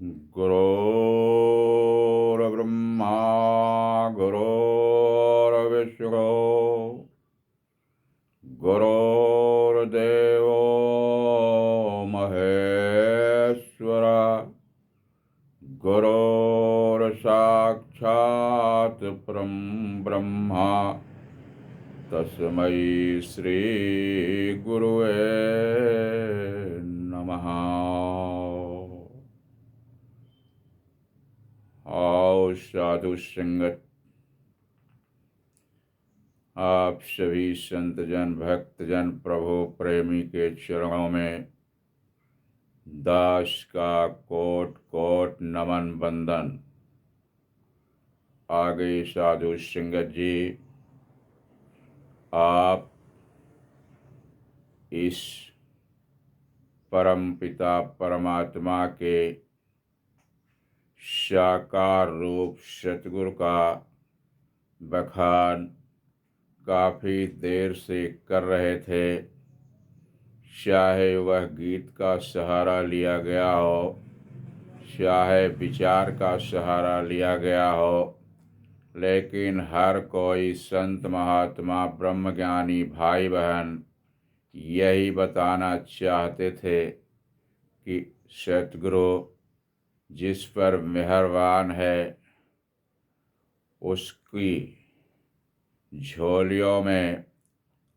गुरुर्ब्रह्मा गुरुर्विष्णु गुरुर्देवो महेश्वरा गुरुर्साक्षात् परं ब्रह्मा तस्मै श्री गुरुवे नमः। आओ साधु संगत, आप सभी संतजन भक्तजन प्रभु प्रेमी के चरणों में दास का कोट कोट नमन बंदन। आगे साधु संगत जी, आप इस परम पिता परमात्मा के साकार रूप सतगुरु का बखान काफ़ी देर से कर रहे थे। चाहे वह गीत का सहारा लिया गया हो, चाहे विचार का सहारा लिया गया हो, लेकिन हर कोई संत महात्मा ब्रह्मज्ञानी भाई बहन यही बताना चाहते थे कि सतगुरु जिस पर मेहरबान है उसकी झोलियों में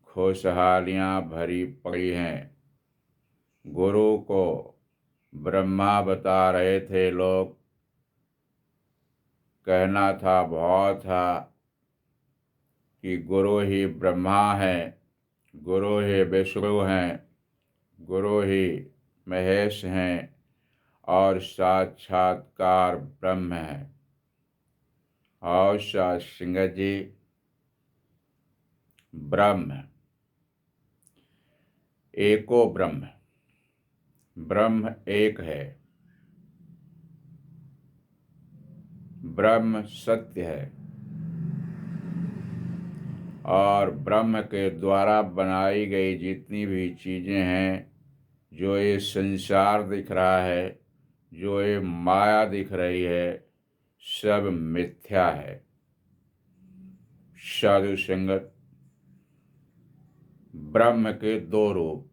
खुशहालियाँ भरी पड़ी हैं। गुरु को ब्रह्मा बता रहे थे लोग, कहना था बहुत था कि गुरु ही ब्रह्मा है, गुरु ही विष्णु हैं, गुरु ही महेश हैं और साक्षात्कार ब्रह्म है। और साथ संगत जी, ब्रह्म एको ब्रह्म, ब्रह्म एक है, ब्रह्म सत्य है और ब्रह्म के द्वारा बनाई गई जितनी भी चीज़ें हैं, जो ये संसार दिख रहा है, जो ये माया दिख रही है, सब मिथ्या है। साधु संगत, ब्रह्म के दो रूप,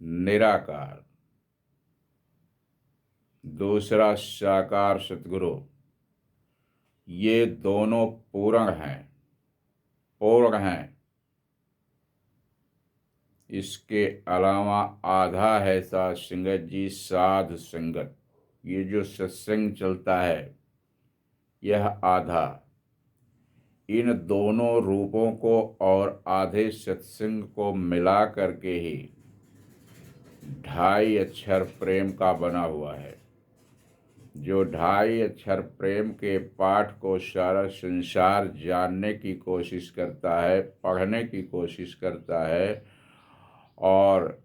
निराकार, दूसरा साकार सतगुरु, ये दोनों पूर्ण हैं, पूर्ण हैं। इसके अलावा आधा है साध संगत जी, साध संगत। ये जो सत्संग चलता है यह आधा। इन दोनों रूपों को और आधे सत्संग को मिला करके ही 2.5 अक्षर प्रेम का बना हुआ है। जो 2.5 अक्षर प्रेम के पाठ को सारा संसार जानने की कोशिश करता है, पढ़ने की कोशिश करता है, और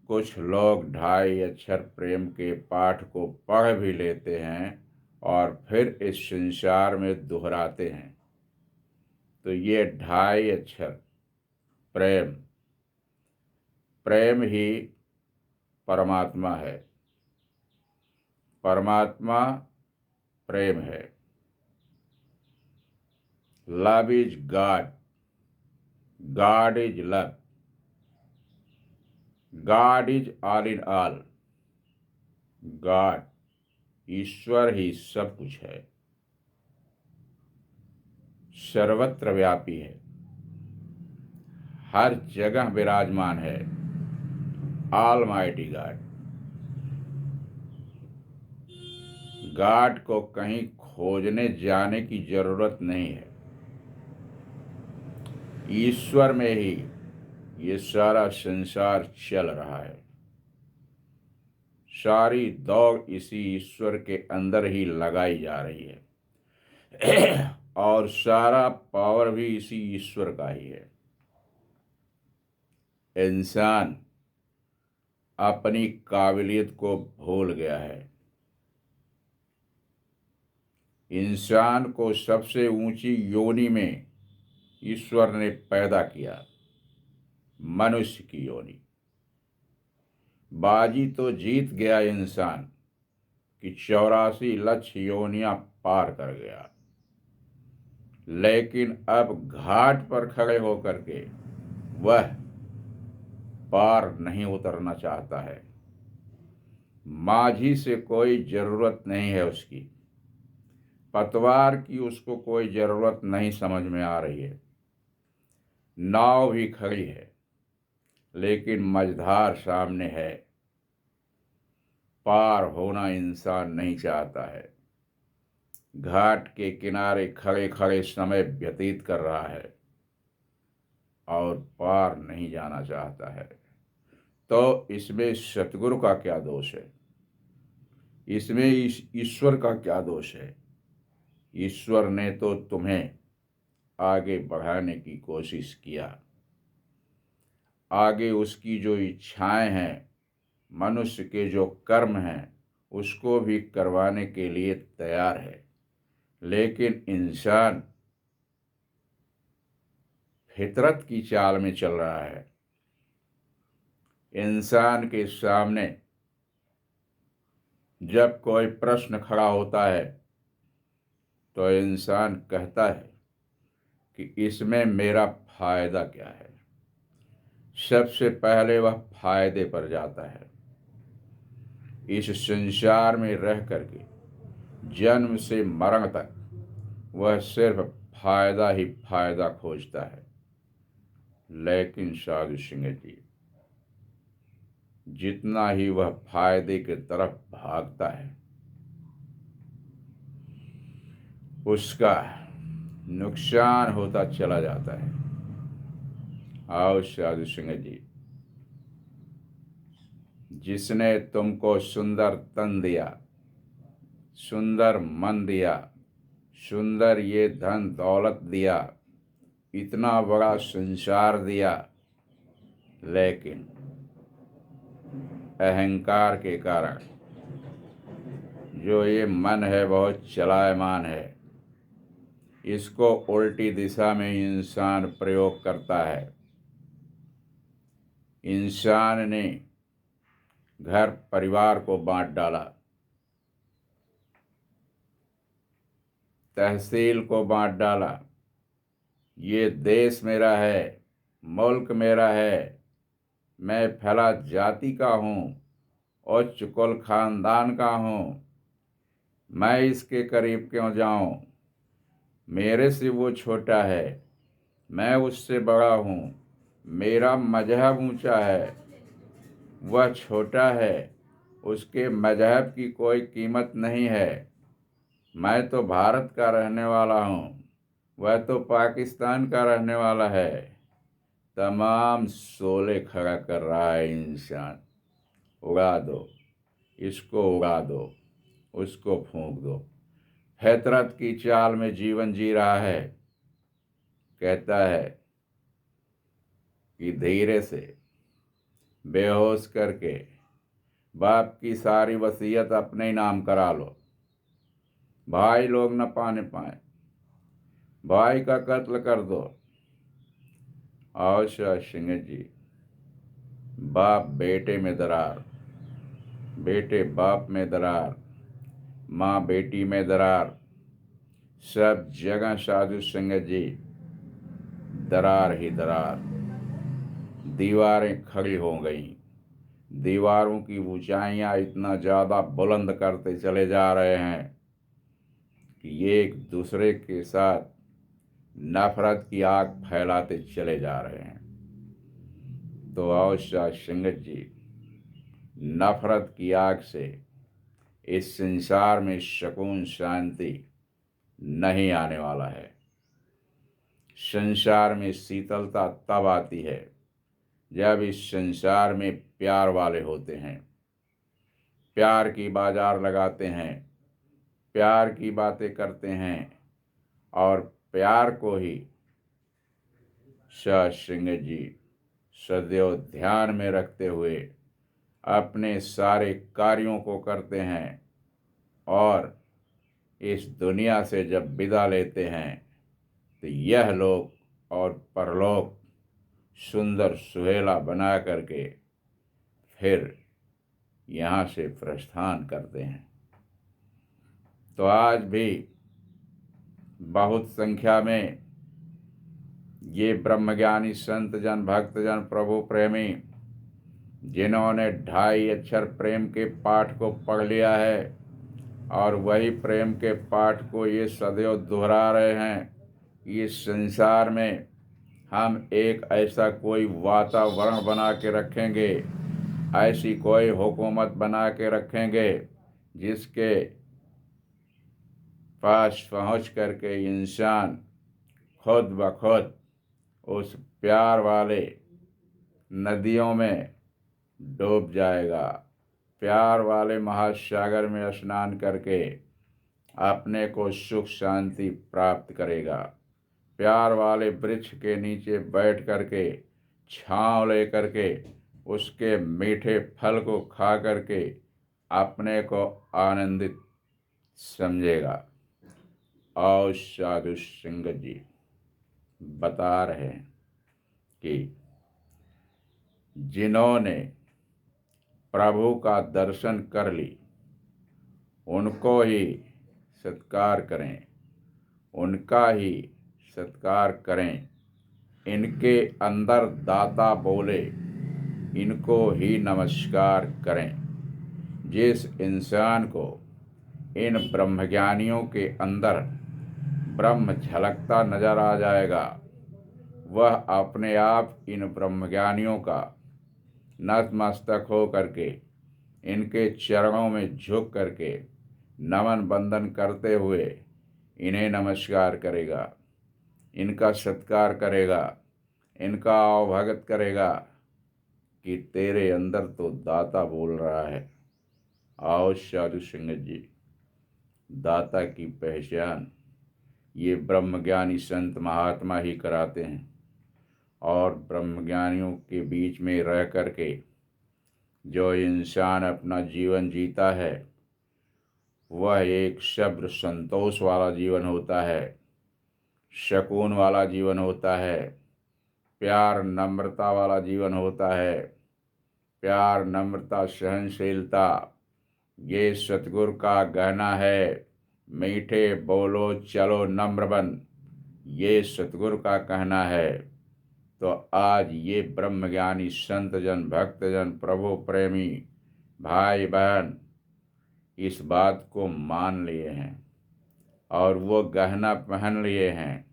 कुछ लोग 2.5 अक्षर प्रेम के पाठ को पढ़ भी लेते हैं और फिर इस संसार में दोहराते हैं। तो ये 2.5 अक्षर प्रेम, प्रेम ही परमात्मा है, परमात्मा प्रेम है। Love is God, God is love, God is all in all. God, ईश्वर ही सब कुछ है, सर्वत्र व्यापी है, हर जगह विराजमान है, ऑलमाइटी गॉड। गॉड को कहीं खोजने जाने की जरूरत नहीं है, ईश्वर में ही ये सारा संसार चल रहा है। सारी दौड़ इसी ईश्वर के अंदर ही लगाई जा रही है और सारा पावर भी इसी ईश्वर का ही है। इंसान अपनी काबिलियत को भूल गया है। इंसान को सबसे ऊंची योनि में ईश्वर ने पैदा किया, मनुष्य की योनि। बाजी तो जीत गया इंसान कि 84 लक्ष योनियां पार कर गया, लेकिन अब घाट पर खड़े होकर के वह पार नहीं उतरना चाहता है। माझी से कोई ज़रूरत नहीं है उसकी, पतवार की उसको कोई ज़रूरत नहीं समझ में आ रही है। नाव भी खड़ी है लेकिन मझधार सामने है, पार होना इंसान नहीं चाहता है। घाट के किनारे खड़े खड़े समय व्यतीत कर रहा है और पार नहीं जाना चाहता है। तो इसमें सतगुरु का क्या दोष है? इसमें ईश्वर का क्या दोष है? ईश्वर ने तो तुम्हें आगे बढ़ाने की कोशिश किया, आगे उसकी जो इच्छाएं हैं, मनुष्य के जो कर्म हैं, उसको भी करवाने के लिए तैयार है, लेकिन इंसान फितरत की चाल में चल रहा है। इंसान के सामने जब कोई प्रश्न खड़ा होता है तो इंसान कहता है कि इसमें मेरा फायदा क्या है। सबसे पहले वह फायदे पर जाता है। इस संसार में रह करके जन्म से मरण तक वह सिर्फ फायदा ही फायदा खोजता है। लेकिन साधु सिंह जी, जितना ही वह फायदे की तरफ भागता है उसका नुकसान होता चला जाता है। आओ साधु सिंह जी, जिसने तुमको सुंदर तन दिया, सुंदर मन दिया, सुंदर ये धन दौलत दिया, इतना बड़ा संसार दिया, लेकिन अहंकार के कारण जो ये मन है बहुत चलायमान है, इसको उल्टी दिशा में इंसान प्रयोग करता है। इंसान ने घर परिवार को बांट डाला, तहसील को बांट डाला। ये देश मेरा है, मुल्क मेरा है, मैं फला जाति का हूँ, उच्च कुल खानदान का हूँ, मैं इसके करीब क्यों जाऊँ, मेरे से वो छोटा है, मैं उससे बड़ा हूँ, मेरा मजहब ऊंचा है, वह छोटा है, उसके मजहब की कोई कीमत नहीं है, मैं तो भारत का रहने वाला हूँ, वह तो पाकिस्तान का रहने वाला है। तमाम शोले खड़ा कर रहा है इंसान। उड़ा दो, इसको उड़ा दो, उसको फूंक दो। फितरत की चाल में जीवन जी रहा है। कहता है कि धीरे से बेहोश करके बाप की सारी वसीयत अपने ही नाम करा लो, भाई लोग न पाने पाए, भाई का कत्ल कर दो। आओ सिंह जी, बाप बेटे में दरार, बेटे बाप में दरार, माँ बेटी में दरार, सब जगह साधु सिंह जी दरार ही दरार। दीवारें खड़ी हो गईं, दीवारों की ऊंचाइयां इतना ज़्यादा बुलंद करते चले जा रहे हैं कि ये एक दूसरे के साथ नफरत की आग फैलाते चले जा रहे हैं। तो आओ सिंह जी, नफरत की आग से इस संसार में सुकून शांति नहीं आने वाला है। संसार में शीतलता तब आती है जब इस संसार में प्यार वाले होते हैं, प्यार की बाजार लगाते हैं, प्यार की बातें करते हैं और प्यार को ही सिंह जी सदैव ध्यान में रखते हुए अपने सारे कार्यों को करते हैं और इस दुनिया से जब विदा लेते हैं तो यह लोक और परलोक सुंदर सुहेला बना करके फिर यहाँ से प्रस्थान करते हैं। तो आज भी बहुत संख्या में ये ब्रह्मज्ञानी संत जन, भक्त जन, प्रभु प्रेमी, जिन्होंने 2.5 अक्षर प्रेम के पाठ को पढ़ लिया है और वही प्रेम के पाठ को ये सदैव दोहरा रहे हैं, इस संसार में हम एक ऐसा कोई वातावरण बना के रखेंगे, ऐसी कोई हुकूमत बना के रखेंगे जिसके पास पहुँच करके इंसान खुद ब खुद उस प्यार वाले नदियों में डूब जाएगा, प्यार वाले महासागर में स्नान करके अपने को सुख शांति प्राप्त करेगा, प्यार वाले वृक्ष के नीचे बैठ करके छांव ले करके उसके मीठे फल को खा करके अपने को आनंदित समझेगा। और साधु सिंह जी बता रहे हैं कि जिन्होंने प्रभु का दर्शन कर ली उनको ही सत्कार करें, उनका ही सत्कार करें, इनके अंदर दाता बोले इनको ही नमस्कार करें। जिस इंसान को इन ब्रह्मज्ञानियों के अंदर ब्रह्म झलकता नजर आ जाएगा, वह अपने आप इन ब्रह्मज्ञानियों का नतमस्तक हो करके इनके चरणों में झुक करके नमन बंदन करते हुए इन्हें नमस्कार करेगा, इनका सत्कार करेगा, इनका अवभगत करेगा कि तेरे अंदर तो दाता बोल रहा है। आओ साधु सिंह जी, दाता की पहचान ये ब्रह्मज्ञानी संत महात्मा ही कराते हैं और ब्रह्मज्ञानियों के बीच में रह करके जो इंसान अपना जीवन जीता है वह एक सब्र संतोष वाला जीवन होता है, सुकून वाला जीवन होता है, प्यार नम्रता वाला जीवन होता है। प्यार नम्रता सहनशीलता ये सतगुरु का गहना है। मीठे बोलो चलो नम्र बन, ये सतगुरु का कहना है। तो आज ये ब्रह्मज्ञानी संत जन, भक्त जन, प्रभु प्रेमी भाई बहन इस बात को मान लिए हैं और वो गहना पहन लिए हैं।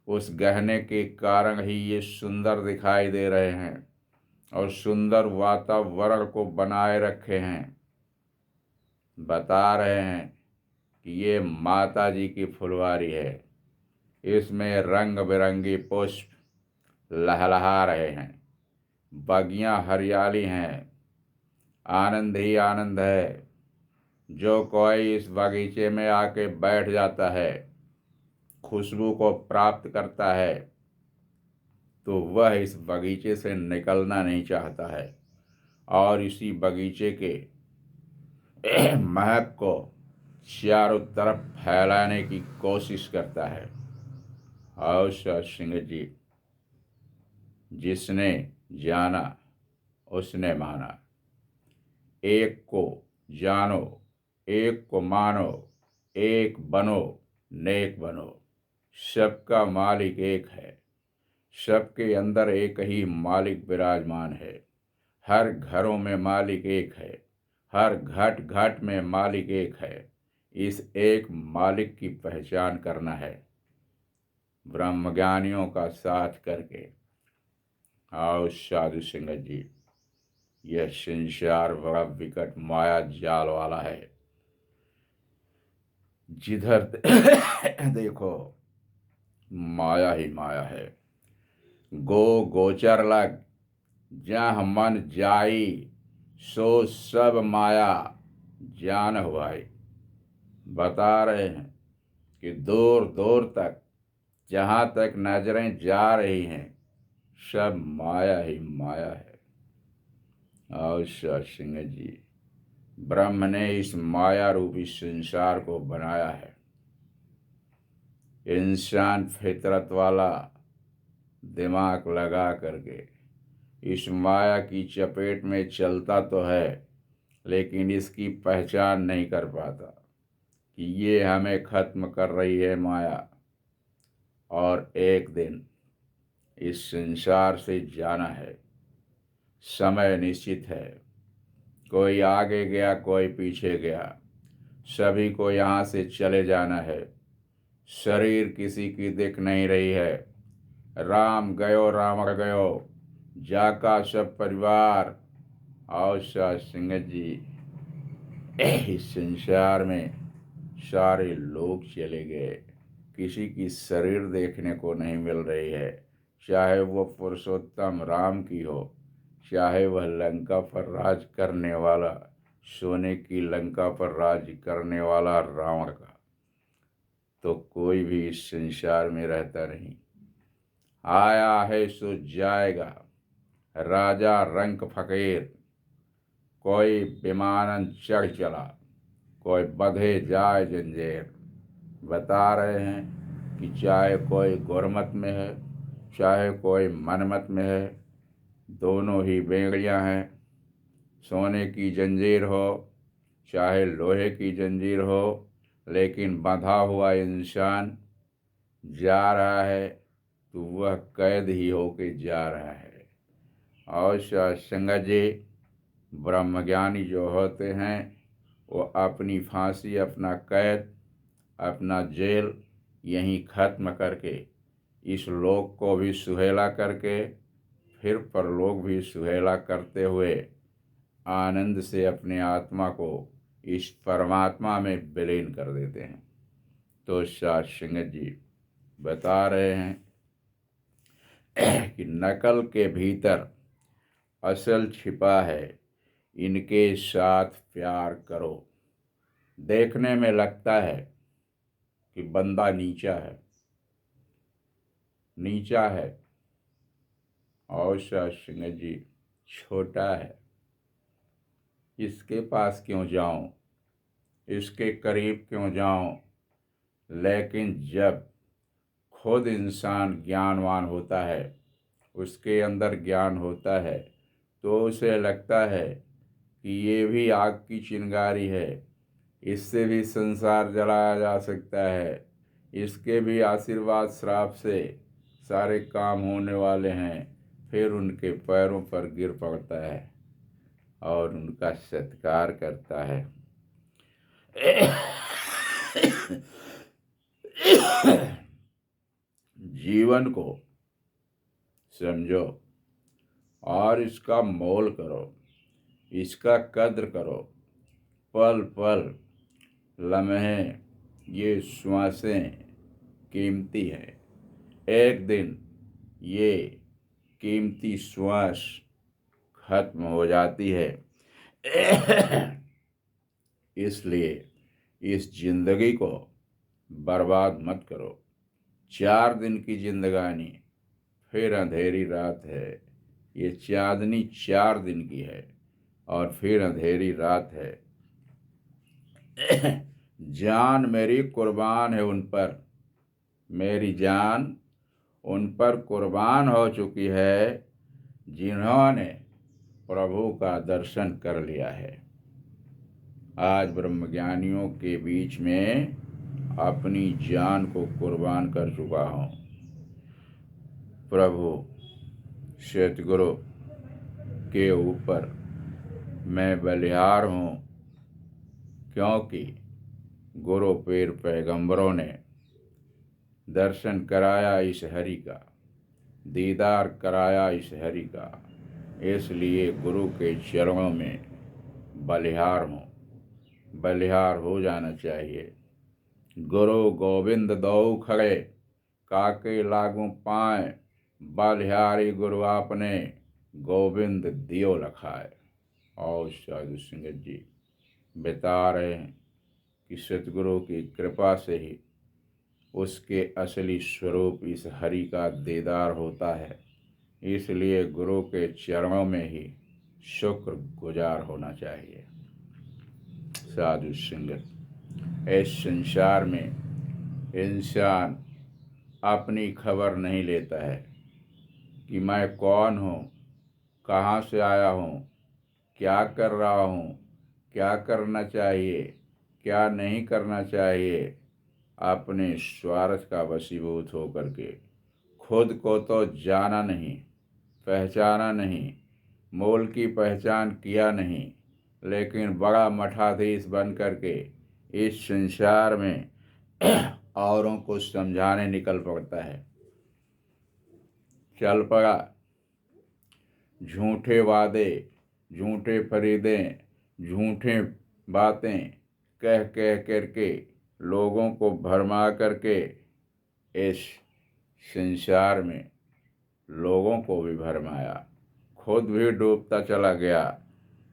उस गहने के कारण ही ये सुंदर दिखाई दे रहे हैं और सुंदर वातावरण को बनाए रखे हैं। बता रहे हैं कि ये माता जी की फुलवारी है, इसमें रंग बिरंगी पुष्प लहलहा रहे हैं, बगियां हरियाली हैं, आनंद ही आनंद है। जो कोई इस बगीचे में आके बैठ जाता है, खुशबू को प्राप्त करता है, तो वह इस बगीचे से निकलना नहीं चाहता है और इसी बगीचे के महक को चारों तरफ फैलाने की कोशिश करता है। और सिंह जी, जिसने जाना उसने माना। एक को जानो, एक को मानो, एक बनो, नेक बनो। सबका मालिक एक है, सबके अंदर एक ही मालिक विराजमान है। हर घरों में मालिक एक है, हर घट घट में मालिक एक है। इस एक मालिक की पहचान करना है ब्रह्मज्ञानियों का साथ करके। आओ साधु सिंह जी, यह संसार बड़ा विकट माया जाल वाला है। जिधर देखो माया ही माया है। गो गोचर लग जहाँ मन जाई, सो सब माया जान हुआई। बता रहे हैं कि दूर दूर तक जहाँ तक नजरें जा रही हैं सब माया ही माया है। और सिंह जी, ब्रह्म ने इस माया रूपी संसार को बनाया है। इंसान फितरत वाला दिमाग लगा करके इस माया की चपेट में चलता तो है, लेकिन इसकी पहचान नहीं कर पाता कि ये हमें खत्म कर रही है माया, और एक दिन इस संसार से जाना है। समय निश्चित है, कोई आगे गया कोई पीछे गया, सभी को यहाँ से चले जाना है। शरीर किसी की दिख नहीं रही है। राम गयो राम गयो, जाका सब परिवार। और सिंह जी, इस संसार में सारे लोग चले गए, किसी की शरीर देखने को नहीं मिल रही है। चाहे वो पुरुषोत्तम राम की हो, चाहे वह लंका पर राज करने वाला, सोने की लंका पर राज करने वाला रावण का, तो कोई भी इस संसार में रहता नहीं। आया है सो जाएगा, राजा रंक फकीर। कोई विमानन चढ़ चला, कोई बंधे जाए जंजीर। बता रहे हैं कि चाहे कोई गुरमत में है, चाहे कोई मनमत में है, दोनों ही बेड़ियां हैं। सोने की जंजीर हो चाहे लोहे की जंजीर हो, लेकिन बंधा हुआ इंसान जा रहा है तो वह कैद ही होके जा रहा है। और संगत जी, ब्रह्मज्ञानी जो होते हैं वो अपनी फांसी, अपना कैद, अपना जेल यहीं खत्म करके इस लोक को भी सुहेला करके फिर परलोक भी सुहेला करते हुए आनंद से अपने आत्मा को इस परमात्मा में विलीन कर देते हैं। तो साथ संगत जी बता रहे हैं कि नकल के भीतर असल छिपा है, इनके साथ प्यार करो। देखने में लगता है कि बंदा नीचा है और संगत जी छोटा है, इसके पास क्यों जाऊं, इसके करीब क्यों जाऊं। लेकिन जब खुद इंसान ज्ञानवान होता है, उसके अंदर ज्ञान होता है, तो उसे लगता है कि ये भी आग की चिंगारी है, इससे भी संसार जलाया जा सकता है, इसके भी आशीर्वाद श्राप से सारे काम होने वाले हैं। फिर उनके पैरों पर गिर पड़ता है और उनका सत्कार करता है। जीवन को समझो और इसका मोल करो, इसका कद्र करो। पल पल, लम्हे, ये श्वासें कीमती हैं। एक दिन ये कीमती श्वास खत्म हो जाती है। इसलिए इस जिंदगी को बर्बाद मत करो। 4 दिन की जिंदगानी, फिर अंधेरी रात है। ये चांदनी 4 दिन की है और फिर अंधेरी रात है। जान मेरी कुर्बान है उन पर, मेरी जान उन पर कुर्बान हो चुकी है जिन्होंने प्रभु का दर्शन कर लिया है। आज ब्रह्मज्ञानियों के बीच में अपनी जान को कुर्बान कर चुका हूँ। प्रभु सतगुरु के ऊपर मैं बलिहार हूँ, क्योंकि गुरु पीर पैगंबरों ने दर्शन कराया इस हरि का, दीदार कराया इस हरि का। इसलिए गुरु के चरणों में बलिहार हूँ। बलिहार हो जाना चाहिए। गुरु गोविंद दो खड़े, काके लागू पाए, बलिहारी गुरु आपने, गोविंद दियो लखाए। और साधु संगत जी बता रहे हैं कि सतगुरु की कृपा से ही उसके असली स्वरूप इस हरि का दीदार होता है। इसलिए गुरु के चरणों में ही शुक्र गुजार होना चाहिए। साधु संगत, इस संसार में इंसान अपनी खबर नहीं लेता है कि मैं कौन हूँ, कहाँ से आया हूँ, क्या कर रहा हूँ, क्या करना चाहिए, क्या नहीं करना चाहिए, अपने स्वार्थ का वशीभूत होकर के खुद को तो जाना नहीं, पहचाना नहीं, मोल की पहचान किया नहीं, लेकिन बड़ा मठाधीश बन करके इस संसार में औरों को समझाने निकल पड़ता है। चल पड़ा, झूठे वादे, झूठे फरीदे, झूठे बातें कह कह करके लोगों को भरमा करके इस संसार में लोगों को भी भरमाया, खुद भी डूबता चला गया,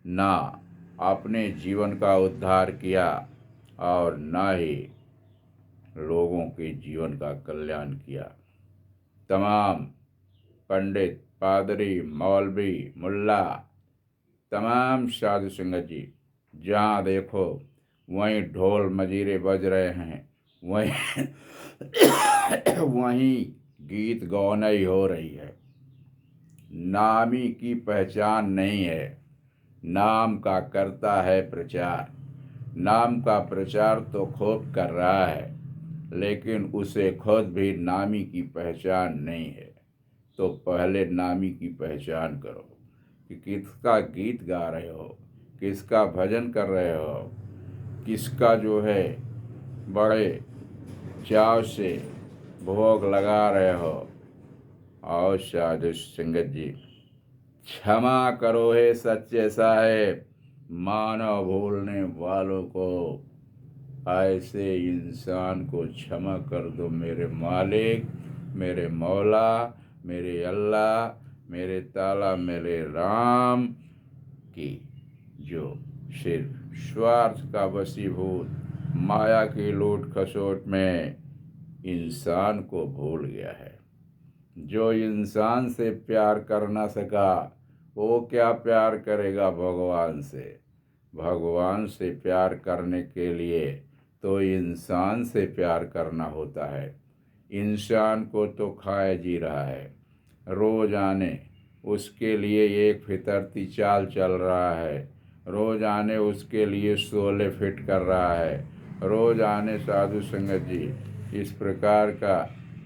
ना अपने जीवन का उद्धार किया और ना ही लोगों के जीवन का कल्याण किया। तमाम पंडित, पादरी, मौलवी, मुल्ला, तमाम साधु संगत जी, जहाँ देखो वहीं ढोल मजीरे बज रहे हैं, वहीं वहीं गीत गौनाई हो रही है। नामी की पहचान नहीं है, नाम का करता है प्रचार। नाम का प्रचार तो खूब कर रहा है, लेकिन उसे खुद भी नामी की पहचान नहीं है। तो पहले नामी की पहचान करो कि किसका गीत गा रहे हो, किसका भजन कर रहे हो, किसका जो है बड़े चाव से भोग लगा रहे हो। और साधु संगत जी, क्षमा करो हे सच्चे साहेब, मानव भूलने वालों को, ऐसे इंसान को क्षमा कर दो मेरे मालिक, मेरे मौला, मेरे अल्लाह, मेरे ताला, मेरे राम, की जो सिर्फ स्वार्थ का वशीभूत माया की लूट खसोट में इंसान को भूल गया है। जो इंसान से प्यार कर ना सका, वो क्या प्यार करेगा भगवान से। भगवान से प्यार करने के लिए तो इंसान से प्यार करना होता है। इंसान को तो खाए जी रहा है, रोज आने उसके लिए एक फितरती चाल चल रहा है, रोज आने उसके लिए शोले फिट कर रहा है, रोज आने साधु संगत जी इस प्रकार का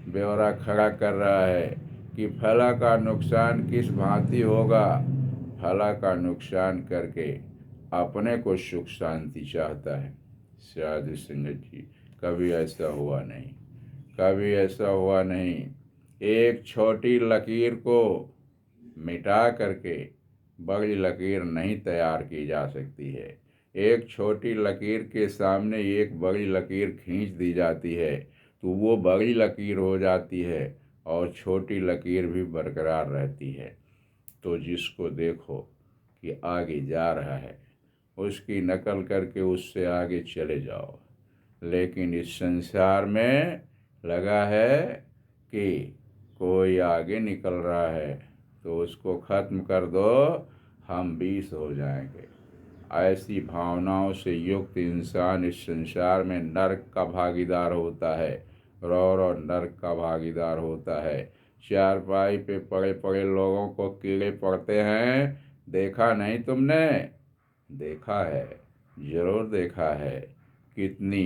ब्यौरा खड़ा कर रहा है कि फला का नुकसान किस भांति होगा। फला का नुकसान करके अपने को सुख शांति चाहता है। साधु संगत जी, कभी ऐसा हुआ नहीं, कभी ऐसा हुआ नहीं। एक छोटी लकीर को मिटा करके बड़ी लकीर नहीं तैयार की जा सकती है। एक छोटी लकीर के सामने एक बड़ी लकीर खींच दी जाती है तो वो बड़ी लकीर हो जाती है और छोटी लकीर भी बरकरार रहती है। तो जिसको देखो कि आगे जा रहा है, उसकी नकल करके उससे आगे चले जाओ। लेकिन इस संसार में लगा है कि कोई आगे निकल रहा है तो उसको ख़त्म कर दो, हम 20 हो जाएंगे। ऐसी भावनाओं से युक्त इंसान इस संसार में नरक का भागीदार होता है, और नरक का भागीदार होता है। चारपाई पे पड़े पड़े लोगों को कीड़े पड़ते हैं, देखा नहीं तुमने? देखा है, जरूर देखा है। कितनी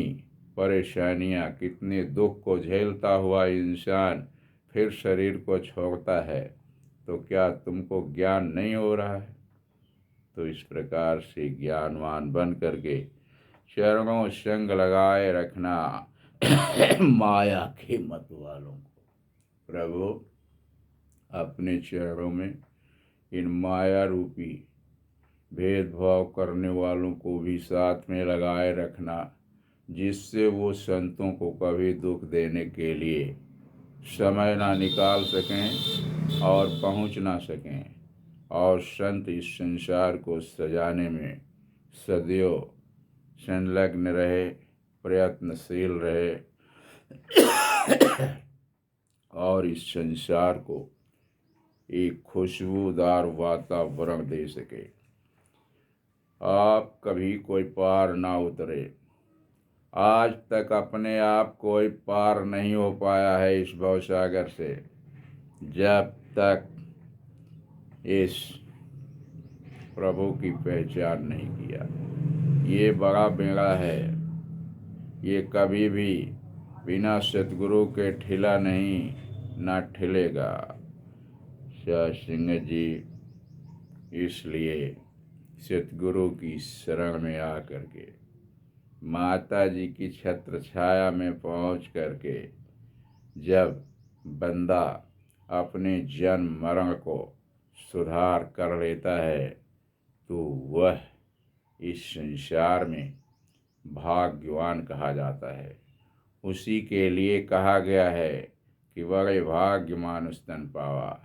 परेशानियां, कितने दुख को झेलता हुआ इंसान फिर शरीर को छोड़ता है। तो क्या तुमको ज्ञान नहीं हो रहा है? तो इस प्रकार से ज्ञानवान बन करके चरणों संग लगाए रखना माया के मत वालों को। प्रभु, अपने चरणों में इन माया रूपी भेदभाव करने वालों को भी साथ में लगाए रखना, जिससे वो संतों को कभी दुख देने के लिए समय ना निकाल सकें और पहुंच ना सकें, और संत इस संसार को सजाने में सदैव संलग्न रहे, प्रयत्नशील रहे और इस संसार को एक खुशबूदार वातावरण दे सके। आप कभी कोई पार ना उतरे, आज तक अपने आप कोई पार नहीं हो पाया है इस भवसागर से, जब तक इस प्रभु की पहचान नहीं किया। ये बड़ा बेड़ा है, ये कभी भी बिना सतगुरु के ठिला नहीं, ना ठिलेगा। शाह सिंह जी इसलिए सतगुरु की शरण में आकर के, माता जी की छत्र छाया में पहुँच करके जब बंदा अपने जन्म मरण को सुधार कर लेता है तो वह इस संसार में भाग्यवान कहा जाता है। उसी के लिए कहा गया है कि बड़े भाग्य मानुष तन पावा।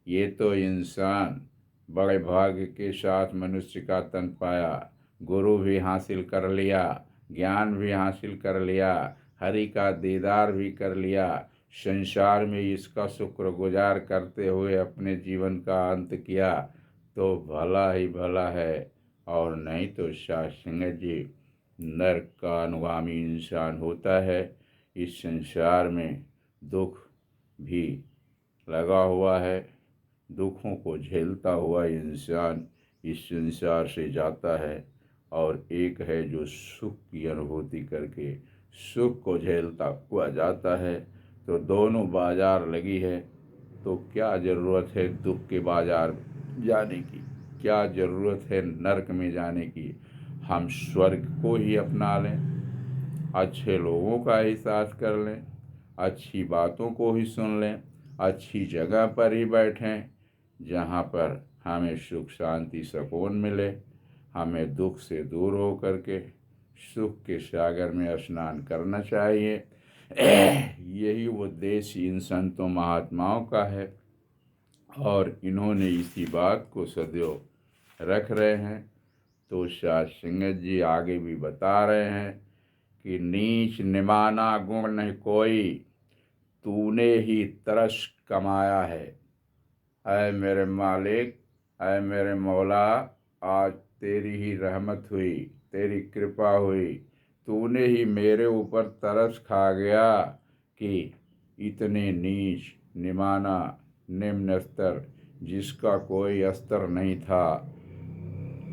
ये तो इंसान बड़े भाग्य के साथ मनुष्य का तन पाया, गुरु भी हासिल कर लिया, ज्ञान भी हासिल कर लिया, हरि का दीदार भी कर लिया, संसार में इसका शुक्रगुजार करते हुए अपने जीवन का अंत किया तो भला ही भला है, और नहीं तो शाह सिंह जी नरक का अनुगामी इंसान होता है। इस संसार में दुख भी लगा हुआ है, दुखों को झेलता हुआ इंसान इस संसार से जाता है, और एक है जो सुख की अनुभूति करके सुख को झेलता हुआ जाता है। तो दोनों बाजार लगी है, तो क्या ज़रूरत है दुख के बाजार जाने की, क्या ज़रूरत है नरक में जाने की। हम स्वर्ग को ही अपना लें, अच्छे लोगों का ही साथ कर लें, अच्छी बातों को ही सुन लें, अच्छी जगह पर ही बैठें जहाँ पर हमें सुख शांति सुकून मिले। हमें दुख से दूर हो करके सुख के सागर में स्नान करना चाहिए। यही उद्देश्य इन संतों महात्माओं का है, और इन्होंने इसी बात को सदैव रख रहे हैं। तो शाह सिंह जी आगे भी बता रहे हैं कि नीच निमाना गुण नहीं कोई, तूने ही तरस कमाया है। ऐ मेरे मालिक, ऐ मेरे मौला, आज तेरी ही रहमत हुई, तेरी कृपा हुई, तूने ही मेरे ऊपर तरस खा गया कि इतने नीच निमाना निम्न स्तर जिसका कोई स्तर नहीं था,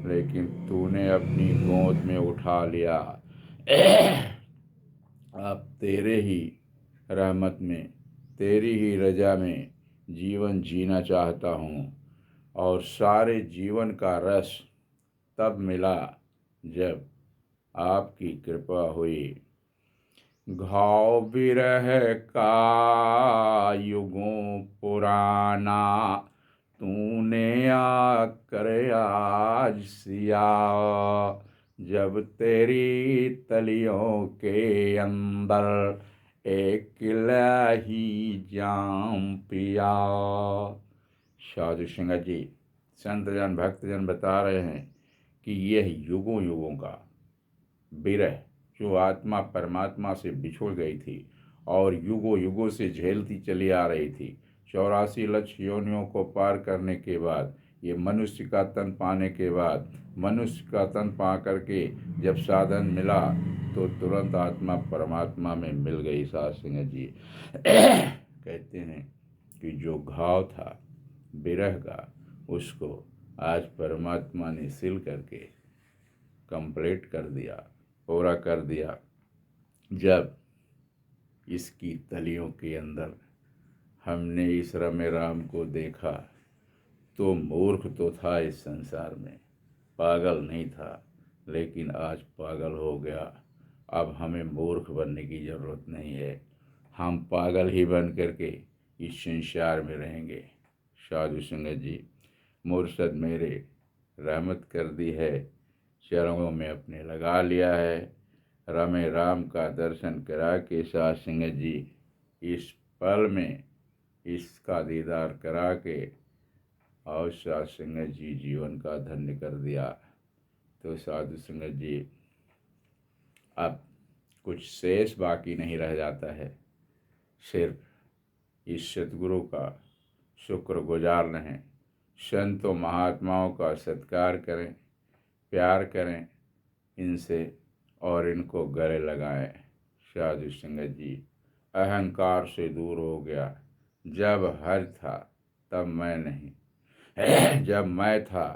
लेकिन तूने अपनी गोद में उठा लिया। अब तेरे ही रहमत में, तेरी ही रजा में जीवन जीना चाहता हूँ। और सारे जीवन का रस तब मिला जब आपकी कृपा हुई। घाव विरह का युगों पुराना, तूने आकर आज सिया, जब तेरी तलियों के अंदर एक इलाही जाम पिया। साधु सिंह जी संतजन भक्तजन बता रहे हैं कि यह युगों युगों का विरह, जो आत्मा परमात्मा से बिछुड़ गई थी और युगों युगों से झेलती चली आ रही थी, 84 लाख योनियों को पार करने के बाद, ये मनुष्य का तन पाने के बाद, मनुष्य का तन पा करके जब साधन मिला तो तुरंत आत्मा परमात्मा में मिल गई। साध सिंह जी कहते हैं कि जो घाव था विरह का, उसको आज परमात्मा ने सिल करके कंप्लीट कर दिया, पूरा कर दिया। जब इसकी तलियों के अंदर हमने इस रमे राम को देखा तो मूर्ख तो था इस संसार में, पागल नहीं था, लेकिन आज पागल हो गया। अब हमें मूर्ख बनने की ज़रूरत नहीं है, हम पागल ही बन करके इस संसार में रहेंगे। साधु सिंह जी मुर्शद मेरे रहमत कर दी है, चरणों में अपने लगा लिया है। रमे राम का दर्शन करा के साध सिंह जी इस पल में इसका दीदार करा के और साध सिंह जी जीवन का धन्य कर दिया। तो साधु सिंह जी अब कुछ शेष बाकी नहीं रह जाता है, सिर्फ इस सतगुरु का शुक्रगुजार रहें, संतों महात्माओं का सत्कार करें, प्यार करें इनसे और इनको गले लगाएं। साधु सिंह जी अहंकार से दूर हो गया। जब हर था तब मैं नहीं, जब मैं था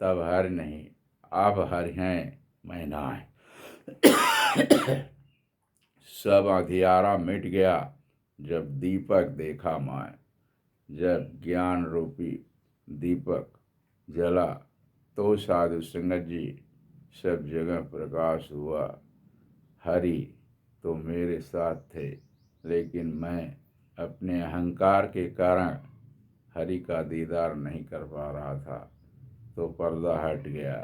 तब हर नहीं, अब हर हैं महीना है। सब अंधियारा मिट गया जब दीपक देखा माए। जब ज्ञान रूपी दीपक जला तो साधु संगत जी सब जगह प्रकाश हुआ। हरि तो मेरे साथ थे, लेकिन मैं अपने अहंकार के कारण हरि का दीदार नहीं कर पा रहा था, तो पर्दा हट गया।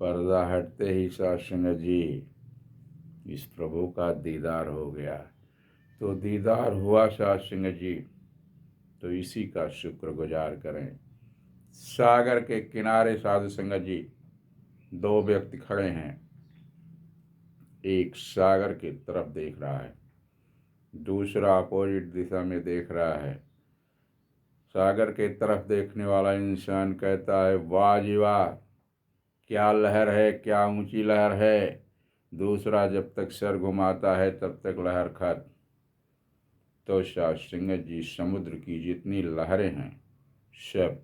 पर्दा हटते ही साधु संगत जी इस प्रभु का दीदार हो गया। तो दीदार हुआ साधु संगत जी, तो इसी का शुक्रगुजार करें। सागर के किनारे साधु संगत जी दो व्यक्ति खड़े हैं। एक सागर की तरफ देख रहा है, दूसरा अपोजिट दिशा में देख रहा है। सागर के तरफ देखने वाला इंसान कहता है, वाह जी वाह, क्या लहर है, क्या ऊंची लहर है। दूसरा जब तक सर घुमाता है तब तक लहर खत्म। तो साधु संगत जी समुद्र की जितनी लहरें हैं सब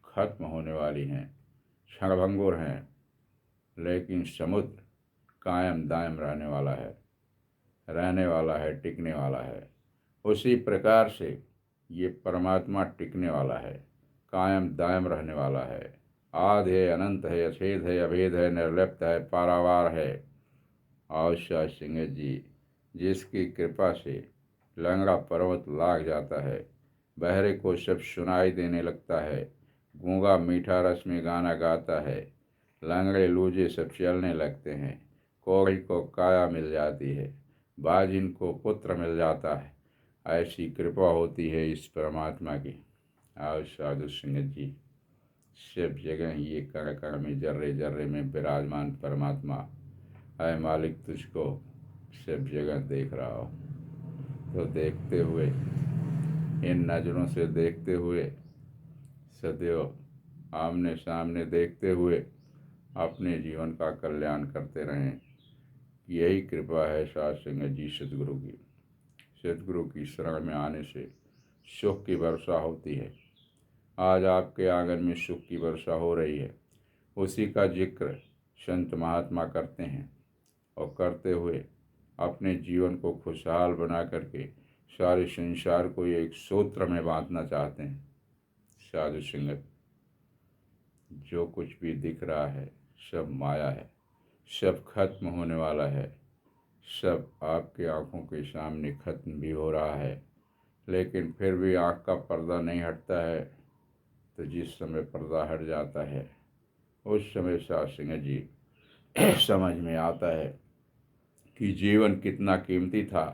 खत्म होने वाली हैं, क्षणभंगुर हैं, लेकिन समुद्र कायम दायम रहने वाला है, टिकने वाला है। उसी प्रकार से ये परमात्मा टिकने वाला है, कायम दायम रहने वाला है। आदि है, अनंत है, अछेद है, अभेद है, निर्लिप्त है, पारावार है। और साधु संगत जी जिसकी कृपा से लंगड़ा पर्वत लाग जाता है, बहरे को सब सुनाई देने लगता है, गूंगा मीठा रस में गाना गाता है, लंगड़े लूजे सब चलने लगते हैं, कोढ़ी को काया मिल जाती है, बाजिन को पुत्र मिल जाता है। ऐसी कृपा होती है इस परमात्मा की। और साधु संगत जी सब जगह ये कण कण में, जर्रे जर्रे में विराजमान परमात्मा है। मालिक तुझको सब जगह देख रहा हो, तो देखते हुए, इन नज़रों से देखते हुए, सदैव आमने सामने देखते हुए अपने जीवन का कल्याण करते रहें। यही कृपा है साधु संगत जी सद्गुरु की। सद्गुरु की शरण में आने से सुख की वर्षा होती है। आज आपके आंगन में सुख की वर्षा हो रही है, उसी का जिक्र संत महात्मा करते हैं और करते हुए अपने जीवन को खुशहाल बना करके सारे संसार को एक सूत्र में बांधना चाहते हैं। साधु संगत जो कुछ भी दिख रहा है सब माया है, सब खत्म होने वाला है, सब आपके आंखों के सामने खत्म भी हो रहा है, लेकिन फिर भी आँख का पर्दा नहीं हटता है। तो जिस समय पर्दा हट जाता है उस समय साधु संगत जी समझ में आता है कि जीवन कितना कीमती था,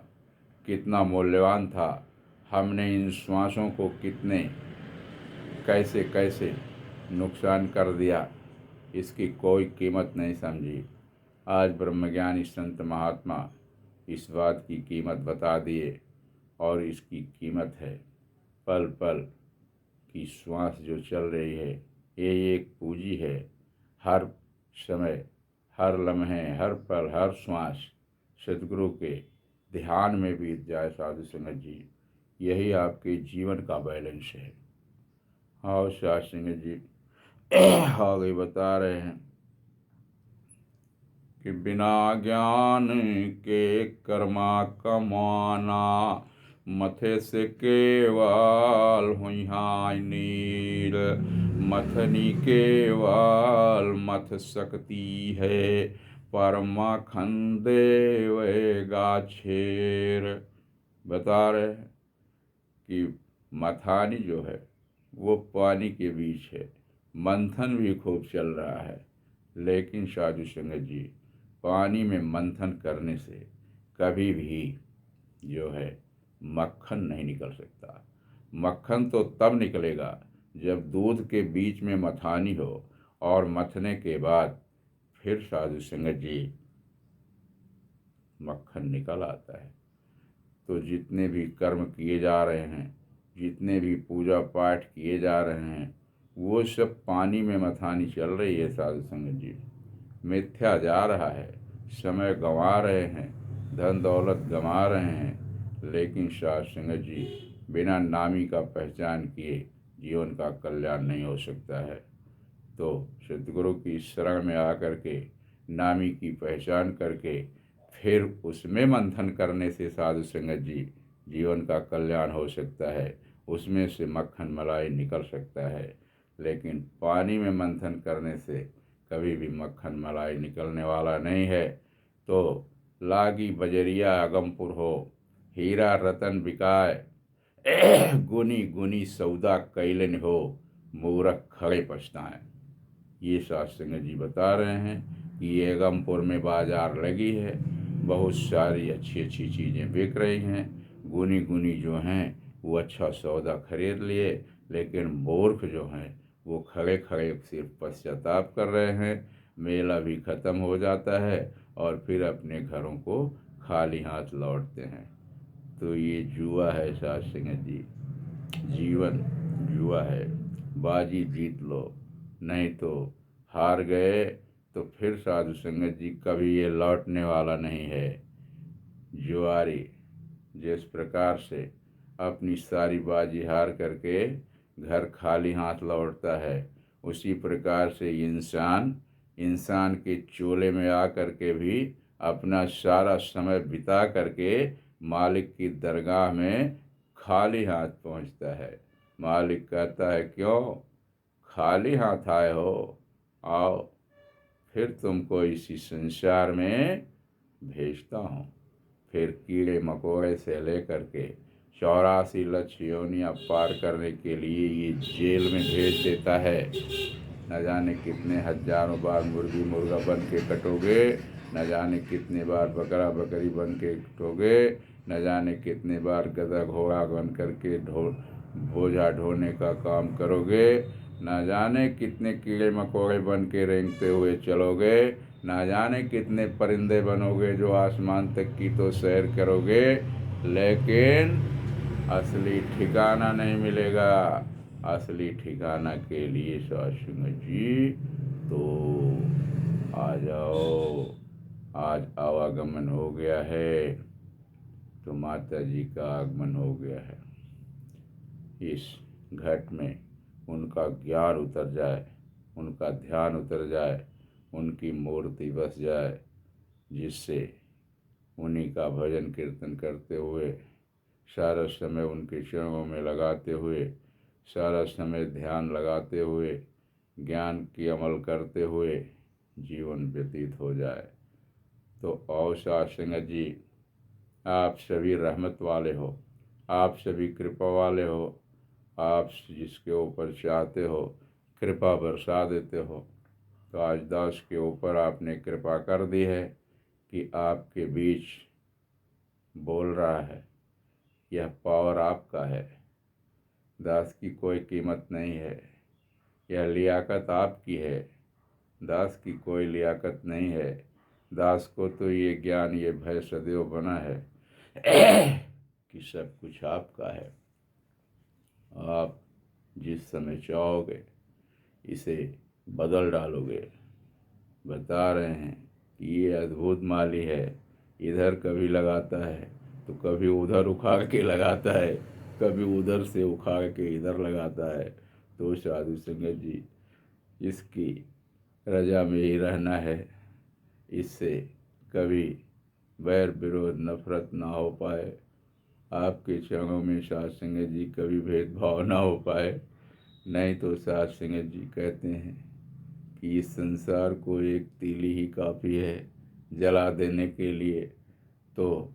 कितना मूल्यवान था। हमने इन श्वासों को कितने कैसे कैसे नुकसान कर दिया, इसकी कोई कीमत नहीं समझी। आज ब्रह्मज्ञानी संत महात्मा इस बात की कीमत बता दिए, और इसकी कीमत है पल पल की श्वास जो चल रही है, ये एक पूंजी है। हर समय, हर लम्हे, हर पल, हर श्वास सद्गुरु के ध्यान में बीत जाए साधु संगत जी, यही आपके जीवन का बैलेंस है। और साधु संगत जी आगे बता रहे हैं कि बिना ज्ञान के कर्मा कमाना, मथे से केवल हुई नीर, मथनी केवल मथ सकती है, परमा खंदे वे गाछेर। बता रहे हैं कि मथानी जो है वो पानी के बीच है, मंथन भी खूब चल रहा है, लेकिन साधु संगत जी पानी में मंथन करने से कभी भी जो है मक्खन नहीं निकल सकता। मक्खन तो तब निकलेगा जब दूध के बीच में मथानी हो, और मथने के बाद फिर साधु संगत जी मक्खन निकल आता है। तो जितने भी कर्म किए जा रहे हैं, जितने भी पूजा पाठ किए जा रहे हैं, वो सब पानी में मथानी चल रही है साधु संगत जी। मिथ्या जा रहा है, समय गंवा रहे हैं, धन दौलत गंवा रहे हैं, लेकिन साधु संगत जी बिना नामी का पहचान किए जीवन का कल्याण नहीं हो सकता है। तो सद्गुरु की शरण में आकर के नामी की पहचान करके फिर उसमें मंथन करने से साधु संगत जी जीवन का कल्याण हो सकता है, उसमें से मक्खन मलाई निकल सकता है। लेकिन पानी में मंथन करने से कभी भी मक्खन मलाई निकलने वाला नहीं है। तो लागी बजरिया अगमपुर हो, हीरा रतन बिकाय, गुनी गुनी सौदा कैलन हो, मूरख खड़े पछताएं। ये शास्त्र जी बता रहे हैं कि ये अगमपुर में बाजार लगी है, बहुत सारी अच्छी अच्छी चीज़ें बिक रही हैं। गुनी गुनी जो हैं वो अच्छा सौदा खरीद लिए, लेकिन मूर्ख जो हैं वो खड़े खड़े सिर्फ पश्चाताप कर रहे हैं। मेला भी ख़त्म हो जाता है और फिर अपने घरों को खाली हाथ लौटते हैं। तो ये जुआ है साध संगत जी, जीवन जुआ है। बाजी जीत लो, नहीं तो हार गए तो फिर साधु संगत जी कभी ये लौटने वाला नहीं है। जुआरी जिस प्रकार से अपनी सारी बाजी हार करके घर खाली हाथ लौटता है, उसी प्रकार से इंसान के चोले में आ करके भी अपना सारा समय बिता करके मालिक की दरगाह में खाली हाथ पहुंचता है। मालिक कहता है, क्यों खाली हाथ आए हो, आओ फिर तुमको इसी संसार में भेजता हूँ। फिर कीड़े मकोड़े से लेकर के 84 लक्ष योनियाँ पार करने के लिए ये जेल में भेज देता है। न जाने कितने हजारों बार मुर्गी मुर्गा बन के कटोगे, न जाने कितने बार बकरा बकरी बन के कटोगे, न जाने कितने बार गधा घोड़ा बन करके बोझा ढोने का काम करोगे, न जाने कितने कीड़े मकोड़े बन के रेंगते हुए चलोगे, न जाने कितने परिंदे बनोगे जो आसमान तक की तो सैर करोगे, लेकिन असली ठिकाना नहीं मिलेगा। असली ठिकाना के लिए सत्संग जी तो आ जाओ। आज आवागमन हो गया है, तो माता जी का आगमन हो गया है। इस घट में उनका ज्ञान उतर जाए, उनका ध्यान उतर जाए, उनकी मूर्ति बस जाए, जिससे उन्हीं का भजन कीर्तन करते हुए, सारा समय उनके चरणों में लगाते हुए, सारा समय ध्यान लगाते हुए, ज्ञान की अमल करते हुए जीवन व्यतीत हो जाए। तो और साध संगत जी, आप सभी रहमत वाले हो, आप सभी कृपा वाले हो, आप जिसके ऊपर चाहते हो कृपा बरसा देते हो। तो आज दास के ऊपर आपने कृपा कर दी है कि आपके बीच बोल रहा है। यह पावर आपका है, दास की कोई कीमत नहीं है। यह लियाकत आपकी है, दास की कोई लियाकत नहीं है। दास को तो ये ज्ञान ये भय सदैव बना है कि सब कुछ आपका है। आप जिस समय चाहोगे इसे बदल डालोगे। बता रहे हैं कि ये अद्भुत माली है, इधर कभी लगाता है तो कभी उधर उखाड़ के लगाता है, कभी उधर से उखाड़ के इधर लगाता है। तो साधु संगत जी, इसकी रजा में ही रहना है, इससे कभी बैर विरोध नफरत ना हो पाए। आपके चरणों में साध संगत जी कभी भेदभाव ना हो पाए। नहीं तो साध संगत जी कहते हैं कि इस संसार को एक तीली ही काफ़ी है जला देने के लिए। तो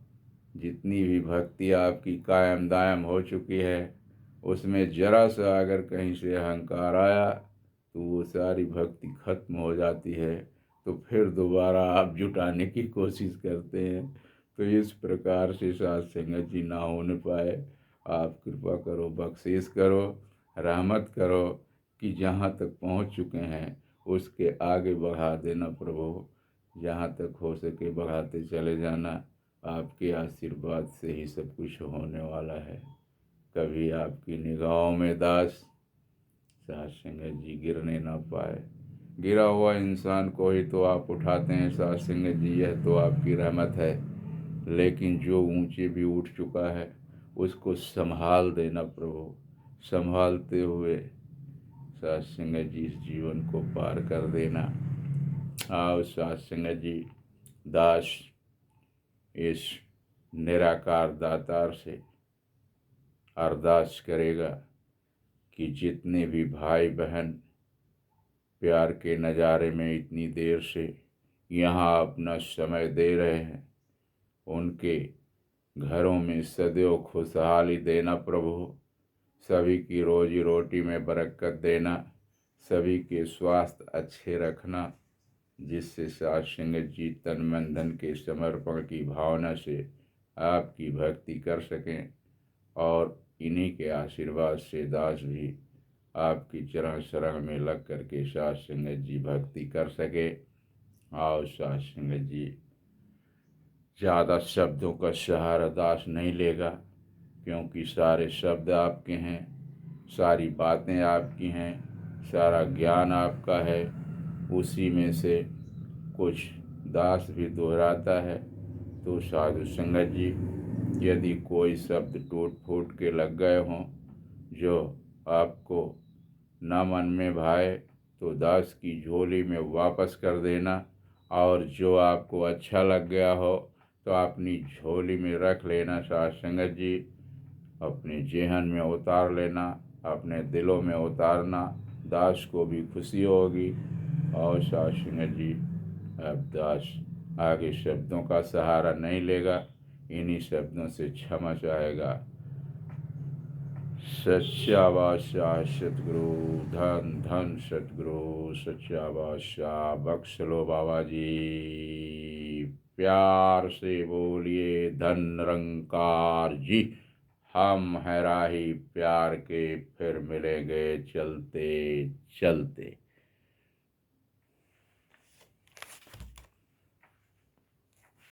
जितनी भी भक्ति आपकी कायम दायम हो चुकी है, उसमें जरा सा अगर कहीं से अहंकार आया तो वो सारी भक्ति खत्म हो जाती है। तो फिर दोबारा आप जुटाने की कोशिश करते हैं। तो इस प्रकार से साध संगत जी ना होने पाए। आप कृपा करो, बख्शीश करो, रहमत करो कि जहाँ तक पहुँच चुके हैं उसके आगे बढ़ा देना प्रभु। जहाँ तक हो सके बढ़ाते चले जाना। आपके आशीर्वाद से ही सब कुछ होने वाला है। कभी आपकी निगाहों में दास साध संगत जी गिरने ना पाए। गिरा हुआ इंसान को ही तो आप उठाते हैं साध संगत जी, यह तो आपकी रहमत है। लेकिन जो ऊंचे भी उठ चुका है उसको संभाल देना प्रभु। संभालते हुए साध संगत जी इस जीवन को पार कर देना। आओ साथ संगत जी, दास इस निराकार दातार से अरदास करेगा कि जितने भी भाई बहन प्यार के नज़ारे में इतनी देर से यहाँ अपना समय दे रहे हैं, उनके घरों में सदैव खुशहाली देना प्रभु। सभी की रोजी रोटी में बरकत देना, सभी के स्वास्थ्य अच्छे रखना, जिससे साथ संगत जी तन मन धन के समर्पण की भावना से आपकी भक्ति कर सकें और इन्हीं के आशीर्वाद से दास भी आपकी चरण शरण में लग करके साथ संगत जी भक्ति कर सके। आओ साथ संगत जी, ज़्यादा शब्दों का सहारा दास नहीं लेगा, क्योंकि सारे शब्द आपके हैं, सारी बातें आपकी हैं, सारा ज्ञान आपका है। उसी में से कुछ दास भी दोहराता है। तो साधु संगत जी, यदि कोई शब्द टूट फूट के लग गए हों जो आपको न मन में भाए, तो दास की झोली में वापस कर देना, और जो आपको अच्छा लग गया हो तो अपनी झोली में रख लेना। साथ संगत जी, अपने जेहन में उतार लेना, अपने दिलों में उतारना, दास को भी खुशी होगी। और साथ संगत जी, अब दास आगे शब्दों का सहारा नहीं लेगा, इन्हीं शब्दों से क्षमा चाहेगा। सच्चा बादशाह सतगुरु, धन धन सतगुरु, सच्चा बादशाह बख्श लो बाबा जी। प्यार से बोलिए धन निरंकार जी। हम हैं राही प्यार के, फिर मिलेंगे चलते चलते।